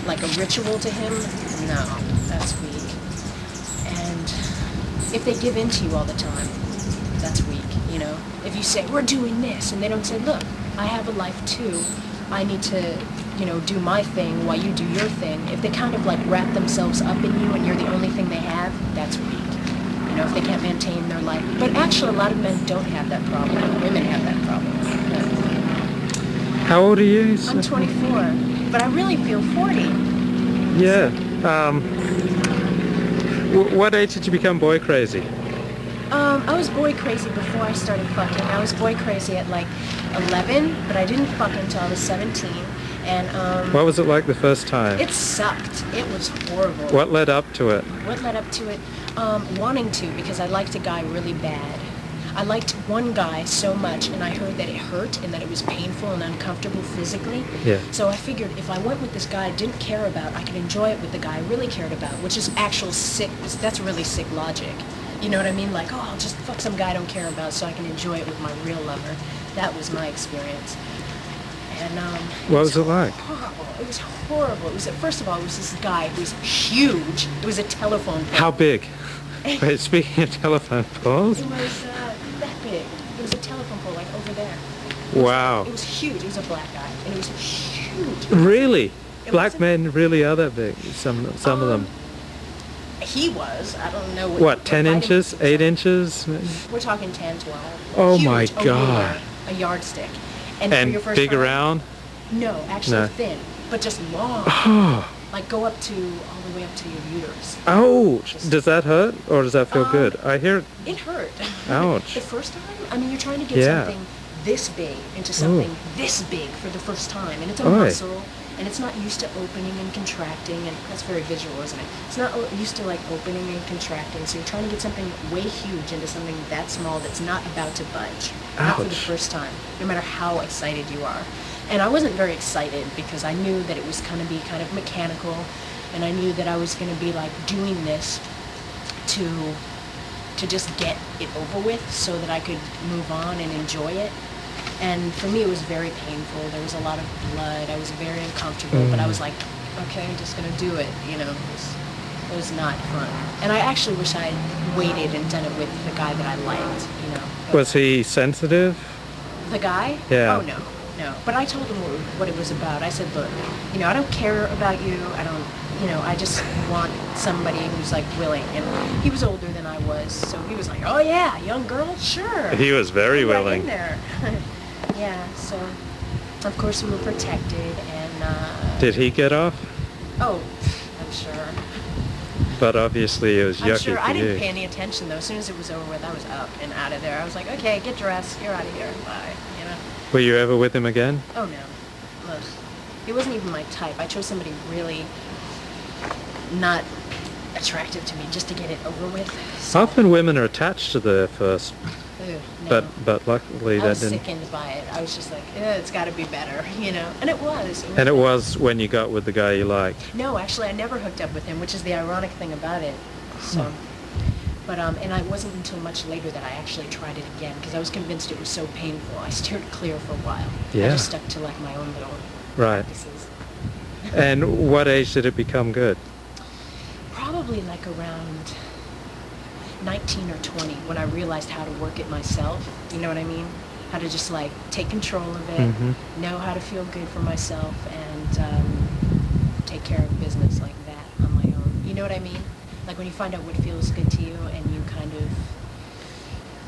like a ritual to him, no, that's weak. And if they give in to you all the time, that's weak, you know? If you say, we're doing this, and they don't say, look, I have a life too, I need to, you know, do my thing while you do your thing. If they kind of like wrap themselves up in you and you're the only thing they have, that's weak. You know, if they can't maintain their life. But actually, a lot of men don't have that problem. Women have that problem. How old are you? I'm 24, but I really feel 40. Yeah. What age did you become boy crazy? I was boy crazy before I started fucking. I was boy crazy at like 11, but I didn't fuck until I was 17. And what was it like the first time? It sucked. It was horrible. What led up to it? What led up to it? Wanting to, because I liked a guy really bad. I liked one guy so much, and I heard that it hurt and that it was painful and uncomfortable physically. Yeah. So I figured if I went with this guy I didn't care about, I could enjoy it with the guy I really cared about, which is actual sick. That's really sick logic. You know what I mean? Like, oh, I'll just fuck some guy I don't care about so I can enjoy it with my real lover. That was my experience. And what was it like? Horrible. It was horrible. It was, first of all, it was this guy who was huge. It was a telephone pole. How big? Wait, speaking of telephone poles. It was that big. It was a telephone pole, like over there. Wow. It was huge. It was a black guy, and it was huge. Really? It Black wasn't- men really are that big. Some of them. He was. I don't know What? 10 I didn't inches? think so. 8 inches? We're talking 10, 12. Oh Huge, my a God. ruler, a yardstick. And, for And your first big time, around? No, actually No. thin, but just long. Oh. Like go up to all the way up to your uterus. Ouch! Does that hurt or does that feel Um, good? I hear. It hurt. Ouch. The first time, I mean, you're trying to get Yeah. something this big into something this big for the first time, and it's a Oi. muscle, and it's not used to opening and contracting, and that's very visual, isn't it? It's not used to like opening and contracting, so you're trying to get something way huge into something that small that's not about to budge. Not for the Ouch. first time, no matter how excited you are. And I wasn't very excited because I knew that it was going to be kind of mechanical, and I knew that I was going to be like doing this to just get it over with so that I could move on and enjoy it. And for me, it was very painful. There was a lot of blood. I was very uncomfortable, but I was like, okay, I'm just going to do it. You know, it was not fun. And I actually wish I had waited and done it with the guy that I liked, you know. But, Was he sensitive? the guy? Yeah. Oh, no. No. But I told him what it was about. I said, look, you know, I don't care about you. I don't, you know, I just want somebody who's like willing. And he was older than I was, so he was like, oh yeah, young girl, sure. He was very Get right willing. in there. Yeah, so of course we were protected, and Did he get off? oh, I'm sure. But obviously it was I'm yucky sure. for I didn't you. pay any attention though. As soon as it was over with, I was up and out of there. I was like, okay, get dressed. You're out of here. Bye. You know. Were you ever with him again? Oh no. Ugh. He wasn't even my type. I chose somebody really not attractive to me just to get it over with. So, Often women are attached to their first, ugh, no. but luckily I that was didn't. sickened by it. I was just like, it's got to be better, you know. And it was. And it was when you got with the guy you liked. No, actually, I never hooked up with him, which is the ironic thing about it. So, Hmm. but and it wasn't until much later that I actually tried it again because I was convinced it was so painful. I steered clear for a while. Yeah. I just stuck to like my own little Right. practices. And what age did it become good? Probably like around 19 or 20 when I realized how to work it myself. You know what I mean? How to just like take control of it, Mhm. know how to feel good for myself, and take care of business like that on my own. You know what I mean? Like when you find out what feels good to you and